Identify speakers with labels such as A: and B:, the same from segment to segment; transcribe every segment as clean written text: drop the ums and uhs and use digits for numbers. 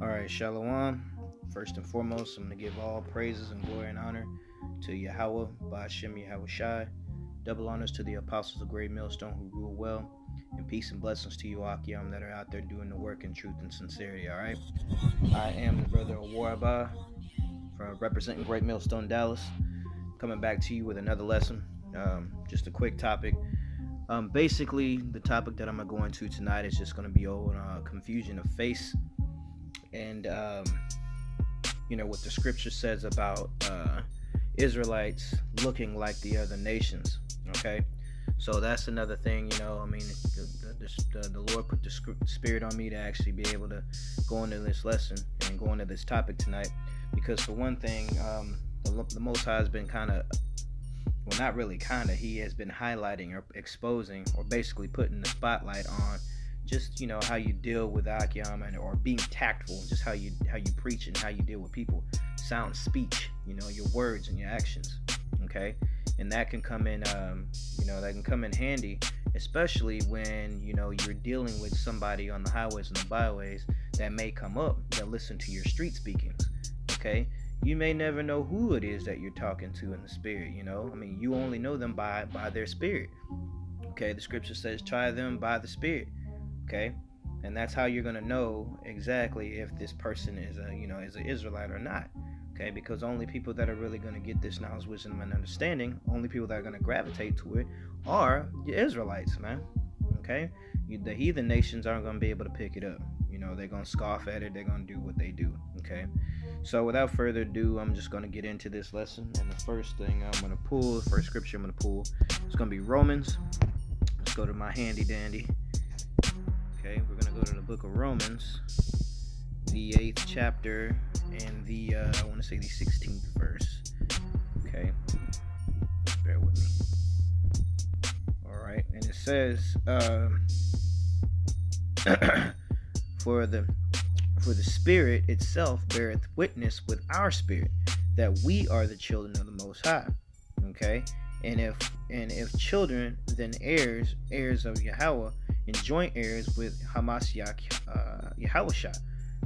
A: All right, Shalom. First and foremost, I'm going to give all praises and glory and honor to Yahweh, Ba'ashem Yahweh Shai. Double honors to the apostles of Great Millstone who rule well. And peace and blessings to you, Akim, that are out there doing the work in truth and sincerity, all right? I am the brother of Warabah, from representing Great Millstone, Dallas, coming back to you with another lesson. Just a quick topic. Basically, the topic that I'm going to go into tonight is just going to be on confusion of face. And what the scripture says about Israelites looking like the other nations. Okay, so that's another thing. The Lord put the spirit on me to actually be able to go into this lesson and go into this topic tonight, because for one thing, the Most High has been he has been highlighting or exposing or basically putting the spotlight on just how you deal with Akim or being tactful, just how you preach and how you deal with people, sound speech, your words and your actions. Okay, and that can come in handy, especially when you're dealing with somebody on the highways and the byways that may come up that listen to your street speakings. Okay, you may never know who it is that you're talking to in the spirit. You only know them by their spirit. Okay, the scripture says, try them by the spirit. Okay, and that's how you're gonna know exactly if this person is an Israelite or not. Okay, because only people that are really gonna get this knowledge, wisdom, and understanding, only people that are gonna gravitate to it are the Israelites, man. Okay, the heathen nations aren't gonna be able to pick it up. They're gonna scoff at it. They're gonna do what they do. Okay, so without further ado, I'm just gonna get into this lesson. And the first scripture I'm gonna pull is gonna be Romans. Let's go to my handy dandy. Okay, we're going to go to the book of Romans, the 8th chapter, and the 16th verse. Okay, bear with me. Alright, and it says, For the Spirit itself beareth witness with our spirit that we are the children of the Most High. Okay, and if children, then heirs of Yahweh, and joint heirs with Hamashiach Yahushua.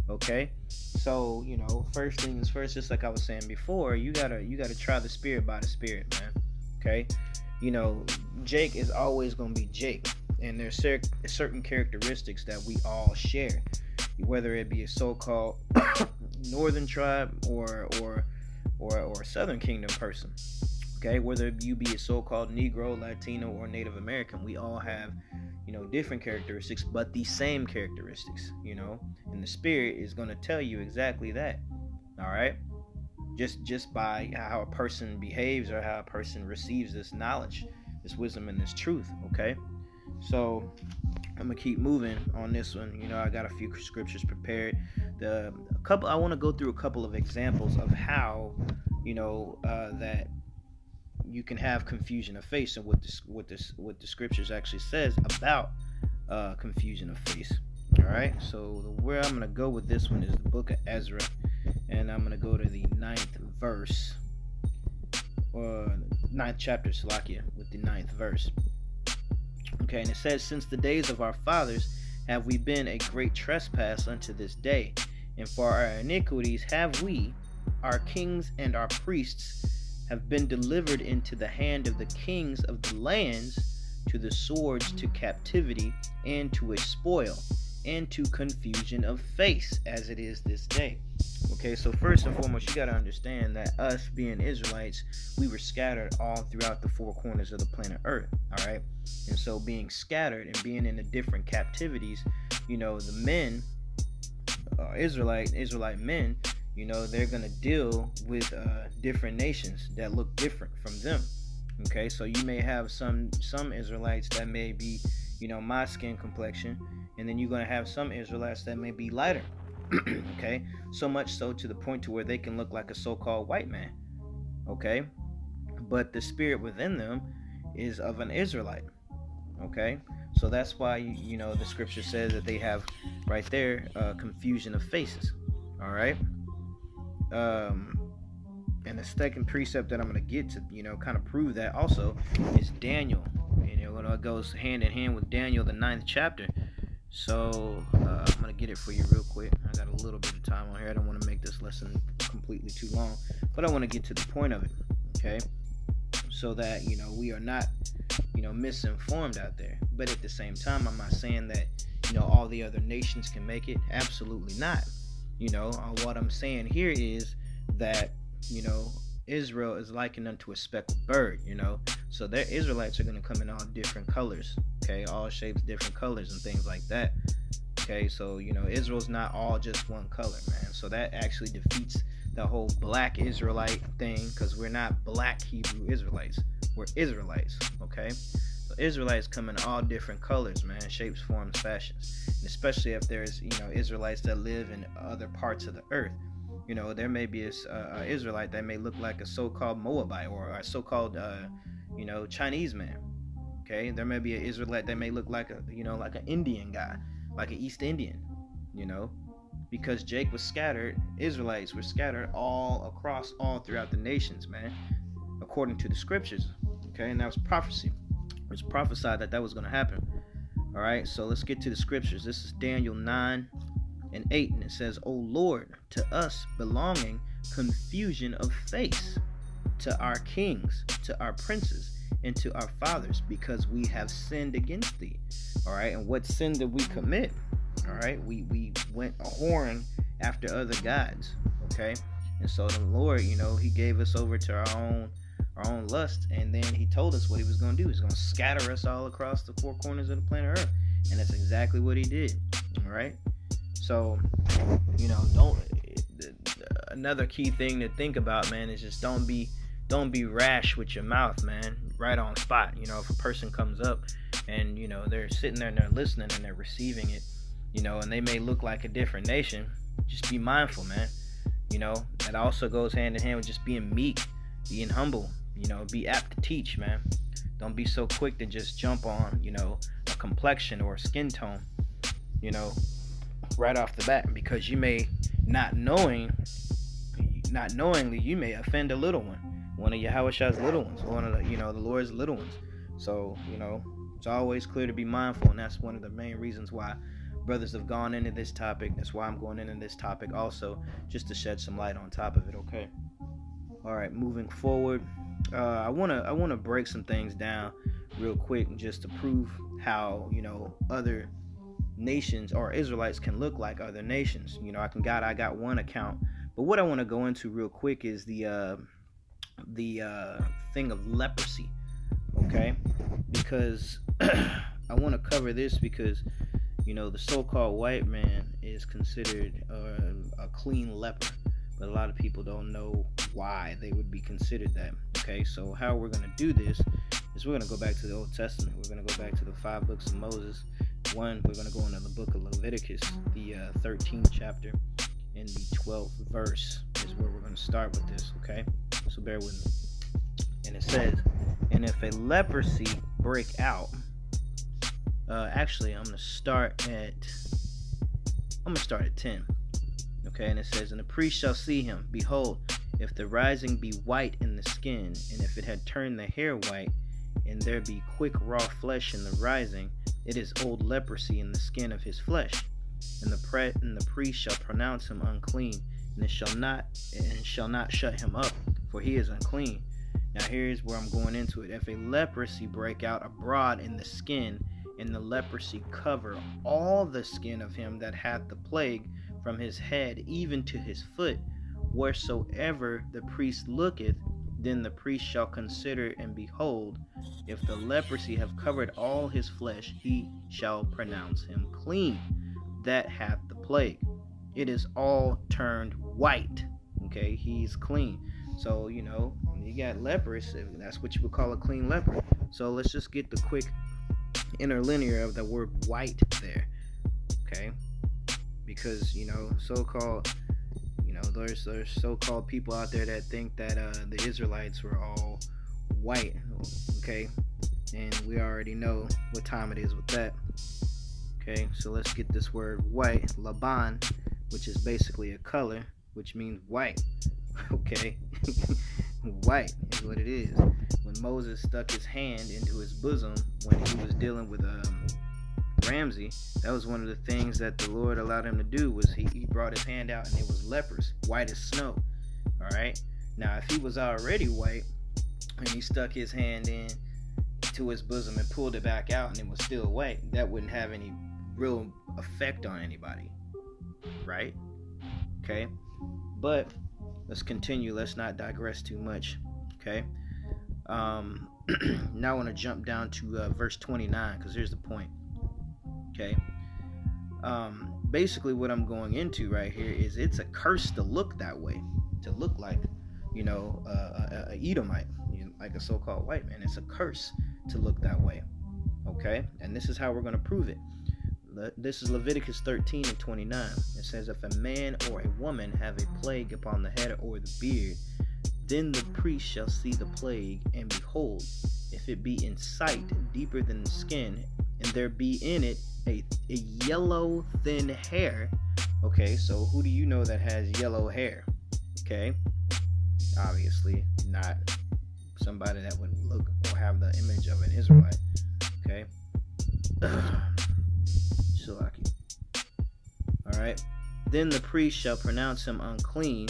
A: Okay, so first things first, just like I was saying before, you gotta try the spirit by the spirit, man. Okay, Jake is always gonna be Jake, and there's certain characteristics that we all share, whether it be a so-called northern tribe or southern kingdom person. Okay, whether you be a so-called Negro, Latino, or Native American, we all have different characteristics, but the same characteristics, and the spirit is going to tell you exactly that. All right, just by how a person behaves or how a person receives this knowledge, this wisdom, and this truth. Okay, so I'm gonna keep moving on this one. I got a few scriptures prepared. I want to go through a couple of examples of how that you can have confusion of face, and what the scriptures actually says about confusion of face. All right, so where I'm going to go with this one is the book of Ezra, and I'm going to go to the 9th verse, or 9th chapter, Salakia, with the 9th verse. Okay, and it says, since the days of our fathers have we been a great trespass unto this day, and for our iniquities have we, our kings and our priests, have been delivered into the hand of the kings of the lands, to the swords, to captivity, and to a spoil, and to confusion of face, as it is this day. Okay, so first and foremost, you got to understand that us being Israelites, we were scattered all throughout the four corners of the planet Earth. All right, and so being scattered and being in the different captivities, the men, Israelite men, they're going to deal with different nations that look different from them. Okay, so you may have some Israelites that may be, my skin complexion, and then you're going to have some Israelites that may be lighter. Okay, so much so to the point to where they can look like a so-called white man. Okay, but the spirit within them is of an Israelite. Okay, so that's why the scripture says that they have right there confusion of faces. All right. And the second precept that I'm going to get to, kind of prove that also is Daniel. It goes hand in hand with Daniel, the 9th chapter. So I'm going to get it for you real quick. I got a little bit of time on here. I don't want to make this lesson completely too long, but I want to get to the point of it, okay? So that, we are not, misinformed out there. But at the same time, I'm not saying that, all the other nations can make it. Absolutely not. What I'm saying here is that, Israel is likened unto a speckled bird, so their Israelites are going to come in all different colors, okay, all shapes, different colors and things like that, okay? So Israel's not all just one color, man. So that actually defeats the whole black Israelite thing, because we're not black Hebrew Israelites, we're Israelites, okay? So Israelites come in all different colors, man, shapes, forms, fashions, and especially if there's Israelites that live in other parts of the earth. There may be a Israelite that may look like a so-called Moabite or a so-called, Chinese man. Okay, there may be an Israelite that may look like like an Indian guy, like an East Indian. Because Jake was scattered, Israelites were scattered all throughout the nations, man, according to the scriptures. Okay, and that was prophecy. It was prophesied that was going to happen. All right, so let's get to the scriptures. This is Daniel 9:8, and it says, "O Lord, to us belonging confusion of face, to our kings, to our princes, and to our fathers, because we have sinned against thee." All right, and what sin did we commit? All right, we went a whoring after other gods. Okay, and so the Lord, He gave us over to our own lust, and then He told us what He was going to do. He's going to scatter us all across the four corners of the planet Earth, and that's exactly what He did. All right. So, another key thing to think about, man, is just don't be rash with your mouth, man, right on spot. If a person comes up and, they're sitting there and they're listening and they're receiving it, and they may look like a different nation, just be mindful, man. That also goes hand in hand with just being meek, being humble, be apt to teach, man. Don't be so quick to just jump on, a complexion or a skin tone, right off the bat, because you may not knowingly you may offend a little one of Yahweh's little ones, one of the Lord's little ones. So it's always clear to be mindful, and that's one of the main reasons why brothers have gone into this topic. That's why I'm going into this topic also, just to shed some light on top of it. Okay. All right, moving forward, I wanna break some things down real quick just to prove how other nations or Israelites can look like other nations. I got one account, but what I want to go into real quick is the thing of leprosy. Okay, because I want to cover this because the so-called white man is considered a clean leper, but a lot of people don't know why they would be considered that. Okay, so how we're going to do this is we're going to go back to the Old Testament. We're going to go back to the 5 books of Moses. We're going to go into the book of Leviticus, the 13th chapter and the 12th verse is where we're going to start with this, okay? So bear with me. And it says, "And if a leprosy break out," actually I'm going to start at 10. Okay, and it says, "And the priest shall see him. Behold, if the rising be white in the skin, and if it had turned the hair white, and there be quick raw flesh in the rising, it is old leprosy in the skin of his flesh. And the priest shall pronounce him unclean, and it shall not shut him up, for he is unclean." Now here's where I'm going into it. "If a leprosy break out abroad in the skin, and the leprosy cover all the skin of him that hath the plague, from his head even to his foot, wheresoever the priest looketh, then the priest shall consider, and behold, if the leprosy have covered all his flesh, he shall pronounce him clean that hath the plague. It is all turned white." Okay, he's clean. So, you got lepers, that's what you would call a clean leper. So let's just get the quick interlinear of the word white there. Okay? Because, so-called, there's so-called people out there that think that the Israelites were all white. Okay? And we already know what time it is with that. Okay, so let's get this word white, Laban, which is basically a color, which means white. Okay, white is what it is. When Moses stuck his hand into his bosom when he was dealing with Ramsey, that was one of the things that the Lord allowed him to do, was he brought his hand out and it was leprous, white as snow. All right. Now, if he was already white and he stuck his hand in to his bosom and pulled it back out and it was still white, that wouldn't have any real effect on anybody, right? Okay. But let's continue. Let's not digress too much. Okay. Now I want to jump down to verse 29, because here's the point. Okay. Basically what I'm going into right here is it's a curse to look that way, to look like, a Edomite, like a so-called white man. It's a curse to look that way. Okay. And this is how we're going to prove it. This is Leviticus 13 and 29. It says, if a man or a woman have a plague upon the head or the beard, then the priest shall see the plague, and behold, if it be in sight deeper than the skin, and there be in it a yellow thin hair. Okay, so who do you know that has yellow hair? Okay, obviously not somebody that would look or have the image of an Israelite. Okay. Alright. Then the priest shall pronounce him unclean.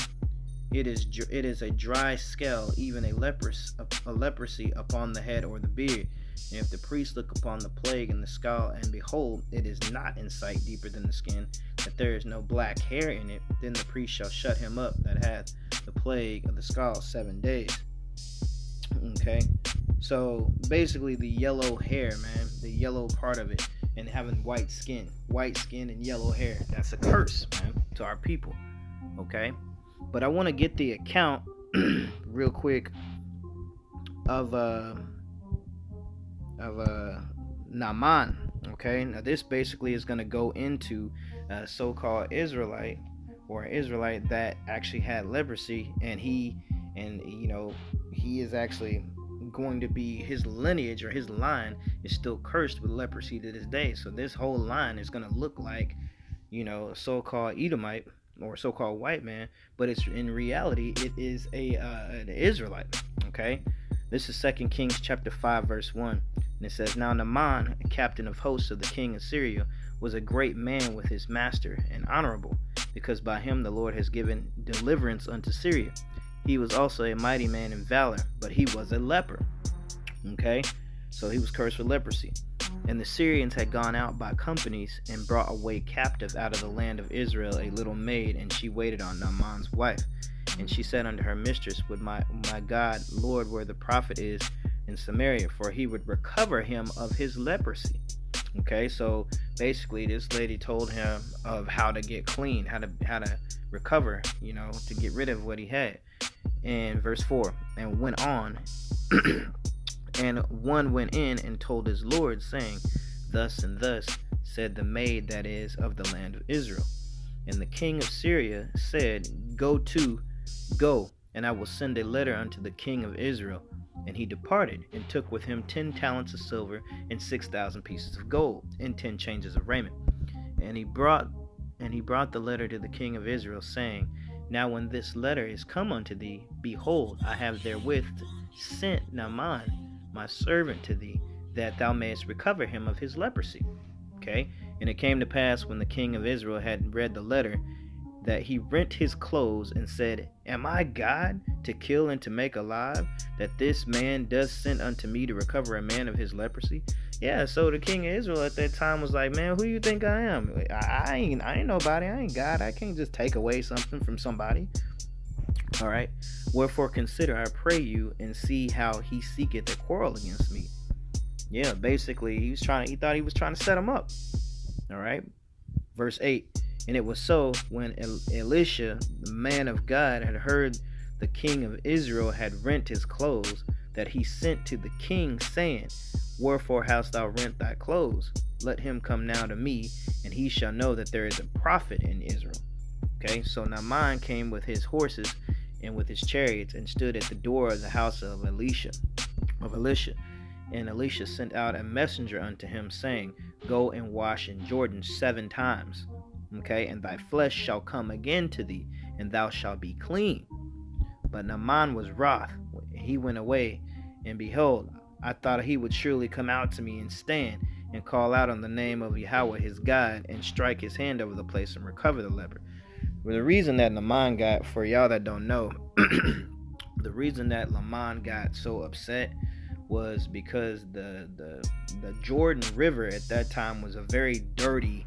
A: It is a dry scale, even a leprosy upon the head or the beard. And if the priest look upon the plague in the skull, and behold, it is not in sight deeper than the skin, that there is no black hair in it, then the priest shall shut him up that hath the plague of the skull 7 days. Okay, so basically the yellow hair, man, the yellow part of it, and having white skin and yellow hair, that's a curse, man, to our people. Okay, but I want to get the account real quick of Naaman. Okay, now this basically is going to go into a so-called Israelite, or an Israelite that actually had leprosy, and he is actually going to be, his lineage or his line is still cursed with leprosy to this day. So this whole line is going to look like, a so-called Edomite or so-called white man, but it's in reality it is an Israelite. Okay, this is 2 Kings chapter 5 verse 1, and it says, now Naaman, a captain of hosts of the king of Syria, was a great man with his master, and honorable, because by him the Lord has given deliverance unto Syria. He was also a mighty man in valor, but he was a leper. Okay, so he was cursed with leprosy. And the Syrians had gone out by companies and brought away captive out of the land of Israel a little maid, and she waited on Naaman's wife. And she said unto her mistress, would my God, Lord, where the prophet is in Samaria, for he would recover him of his leprosy. Okay, so basically this lady told him of how to get clean, how to recover, to get rid of what he had. And verse 4, and went on, and one went in and told his Lord, saying, thus and thus said the maid that is of the land of Israel. And the king of Syria said, go, and I will send a letter unto the king of Israel. And he departed, and took with him 10 talents of silver, and 6,000 pieces of gold, and 10 changes of raiment. And he brought the letter to the king of Israel, saying, now when this letter is come unto thee, behold, I have therewith sent Naaman my servant to thee, that thou mayest recover him of his leprosy. Okay, and it came to pass, when the king of Israel had read the letter, that he rent his clothes and said, am I God to kill and to make alive, that this man does send unto me to recover a man of his leprosy? Yeah, so the king of Israel at that time was like, man, who you think I am? I ain't nobody. I ain't God. I can't just take away something from somebody. All right. Wherefore consider, I pray you, and see how he seeketh a quarrel against me. Yeah, basically he thought he was trying to set him up. All right. Verse 8. And it was so, when Elisha, the man of God, had heard the king of Israel had rent his clothes, that he sent to the king, saying, wherefore hast thou rent thy clothes? Let him come now to me, and he shall know that there is a prophet in Israel. Okay, so Naaman came with his horses and with his chariots, and stood at the door of the house of Elisha. And Elisha sent out a messenger unto him, saying, go and wash in Jordan 7 times. Okay, and thy flesh shall come again to thee, and thou shalt be clean. But Naaman was wroth. He went away, and behold, I thought he would surely come out to me and stand, and call out on the name of Yahweh his God, and strike his hand over the place and recover the leper. Well, the reason that Naaman got, for y'all that don't know, the reason that Naaman got so upset was because the Jordan River at that time was a very dirty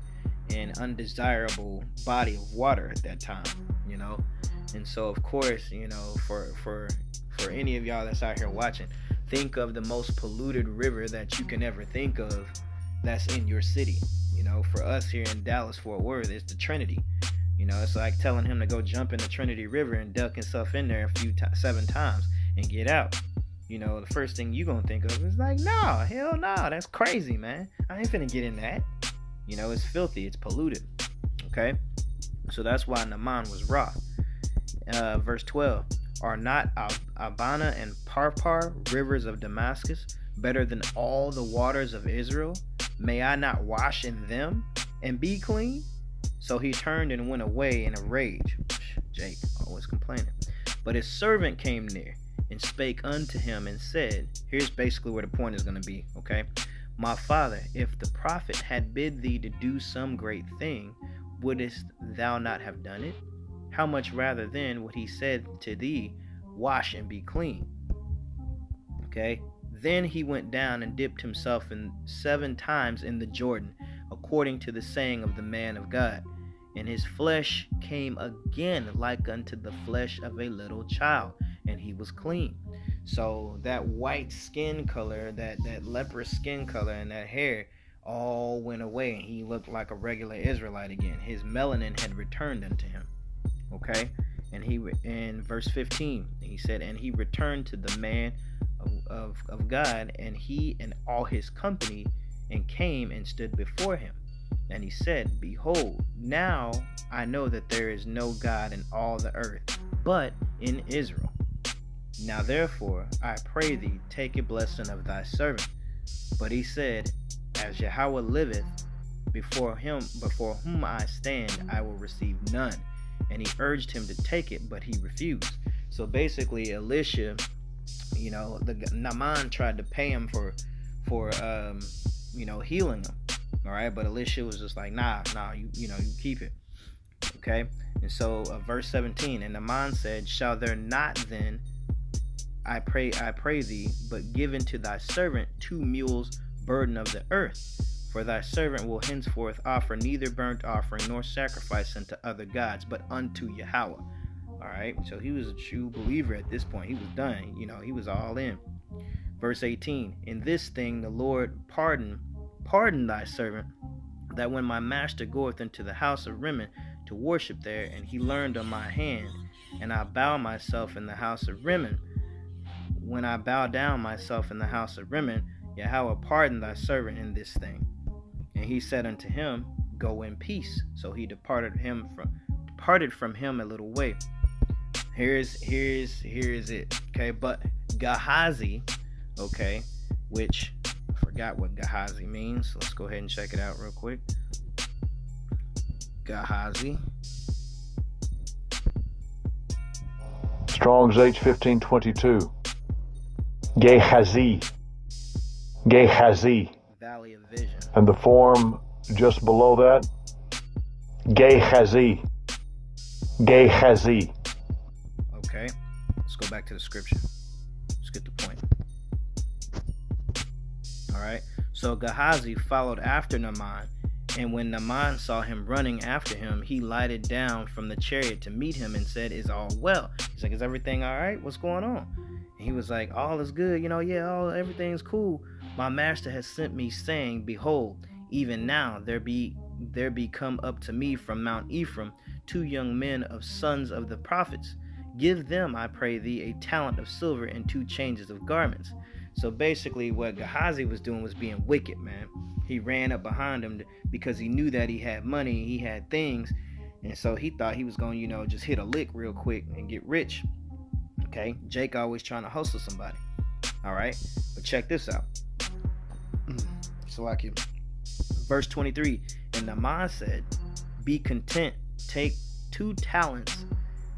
A: and undesirable body of water at that time, you know. And so of course, you know, for any of y'all that's out here watching, think of the most polluted river that you can ever think of that's in your city. You know, for us here in Dallas Fort Worth, it's the Trinity. You know, it's like telling him to go jump in the Trinity River and duck himself in there 7 times and get out. You know, the first thing you gonna think of is like, no, hell no, that's crazy, man. I ain't finna get in that. You know, it's filthy, it's polluted. Okay, so that's why Naaman was wroth. Verse 12: Are not Abana and Parpar, rivers of Damascus, better than all the waters of Israel? May I not wash in them and be clean? So he turned and went away in a rage. Jake always complaining. But his servant came near and spake unto him and said, here's basically where the point is going to be, okay? My father, if the prophet had bid thee to do some great thing, wouldest thou not have done it? How much rather then would he said to thee, wash and be clean? Okay? Then he went down and dipped himself 7 times in the Jordan, according to the saying of the man of God. And his flesh came again like unto the flesh of a little child, and he was clean. So that white skin color, that leprous skin color, and that hair all went away, and he looked like a regular Israelite again. His melanin had returned unto him. Okay? And he, in verse 15, he said, and he returned to the man of God, and he and all his company, and came and stood before him. And he said, behold, now I know that there is no God in all the earth, but in Israel. Now therefore, I pray thee, take a blessing of thy servant. But he said, as Yahweh liveth, before whom I stand, I will receive none. And he urged him to take it, but he refused. So basically, Elisha, you know, Naaman tried to pay him for healing him. All right, but Elisha was just like, nah, you keep it. Okay, and so verse 17, and Naaman said, shall there not then, I pray thee, but give unto thy servant 2 mules burden of the earth? For thy servant will henceforth offer neither burnt offering nor sacrifice unto other gods, but unto Yahweh. All right, so he was a true believer at this point. He was done. You know, he was all in. Verse 18, in this thing the Lord pardon thy servant, that when my master goeth into the house of Rimmon to worship there, and he learned on my hand, and I bow myself in the house of Rimmon, when I bow down myself in the house of Rimmon, Yahweh pardon thy servant in this thing. And he said unto him, go in peace. So he departed from him a little way. Here's it. Okay, but Ghazi, okay, which I forgot what Ghazi means. So let's go ahead and check it out real quick. Ghazi.
B: Strong's H1522. Gehazi. Gehazi.
A: Valley of Vision.
B: And the form just below that, Gehazi. Gehazi.
A: Okay, let's go back to the scripture. Let's get the point. Alright, so Gehazi followed after Naaman, and when Naaman saw him running after him, he lighted down from the chariot to meet him and said, is all well? He's like, is everything alright? What's going on? And he was like, all is good, everything's cool. My master has sent me, saying, behold, even now there be come up to me from Mount Ephraim 2 young men of sons of the prophets. Give them, I pray thee, a talent of silver and 2 changes of garments. So basically what Gehazi was doing was being wicked, man. He ran up behind him because he knew that he had money, he had things, and so he thought he was going to, just hit a lick real quick and get rich. Okay, Jake always trying to hustle somebody. All right, but check this out. So like you, verse 23, and Naaman said, be content, take 2 talents.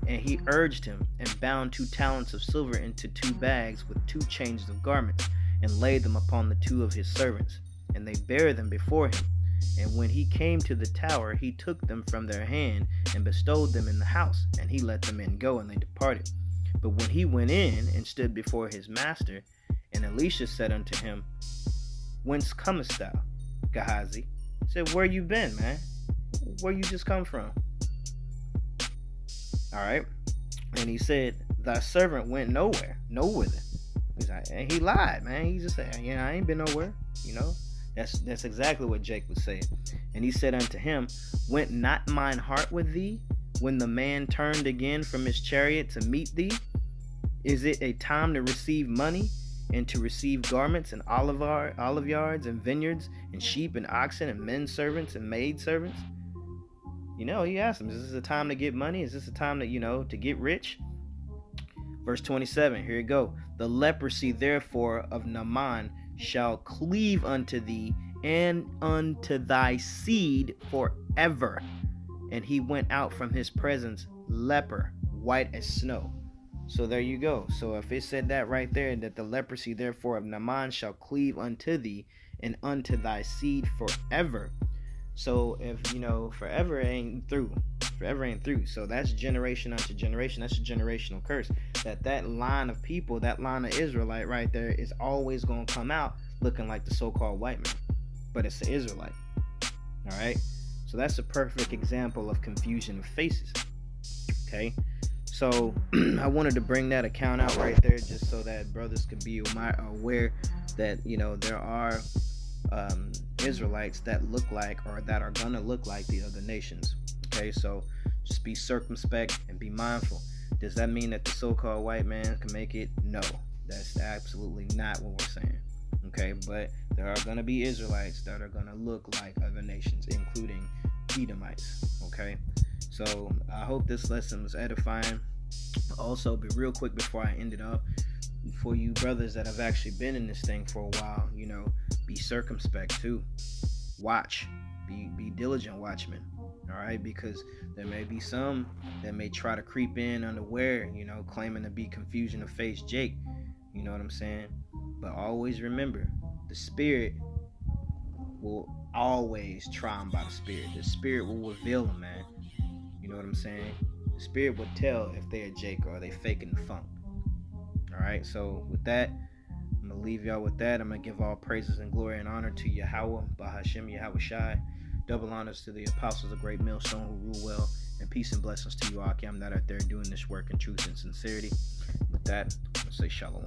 A: And he urged him, and bound 2 talents of silver into 2 bags with 2 changes of garments, and laid them upon the 2 of his servants. and they bare them before him. And when he came to the tower, he took them from their hand and bestowed them in the house, and he let the men go, and they departed. But when he went in and stood before his master, and Elisha said unto him, Whence comest thou, Gehazi? He said, Where you been, man? Where you just come from? All right. And he said, Thy servant went nowhere, no whither. He's like, and he lied, man. He just said, I ain't been nowhere. That's exactly what Jake would say. And he said unto him, Went not mine heart with thee when the man turned again from his chariot to meet thee? Is it a time to receive money and to receive garments and olive yards and vineyards and sheep and oxen and men servants and maid servants? He asked him, is this a time to get money? Is this a time to get rich? Verse 27, here you go. The leprosy, therefore, of Naaman shall cleave unto thee and unto thy seed forever. And he went out from his presence, leper, white as snow. So there you go. So if it said that right there, that the leprosy, therefore, of Naaman shall cleave unto thee and unto thy seed forever. So if, forever ain't through. Forever ain't through. So that's generation unto generation. That's a generational curse. That line of people, that line of Israelite right there is always going to come out looking like the so-called white man. But it's the Israelite. All right? So that's a perfect example of confusion of faces. Okay? So I wanted to bring that account out right there just so that brothers could be aware that, there are Israelites that look like, or that are going to look like, the other nations. Okay, so just be circumspect and be mindful. Does that mean that the so-called white man can make it? No, that's absolutely not what we're saying. Okay, but there are going to be Israelites that are going to look like other nations, including Edomites. Okay, so I hope this lesson was edifying. Also, be real quick before I end it up, for you brothers that have actually been in this thing for a while, be circumspect too. Watch, be diligent watchmen. All right, because there may be some that may try to creep in unaware, claiming to be confusion of face Jake. You know what I'm saying? But always remember, the Spirit will always try them by the Spirit. The Spirit will reveal them, man. You know what I'm saying? The Spirit will tell if they're Jake or are they faking the funk. All right, so with that, I'm going to leave y'all with that. I'm going to give all praises and glory and honor to Yahweh, Bahashem, Yahweh Shai. Double honors to the apostles of Great Millstone who rule well. And peace and blessings to you, Akim, that are out there doing this work in truth and sincerity. With that, I'm going to say shalom.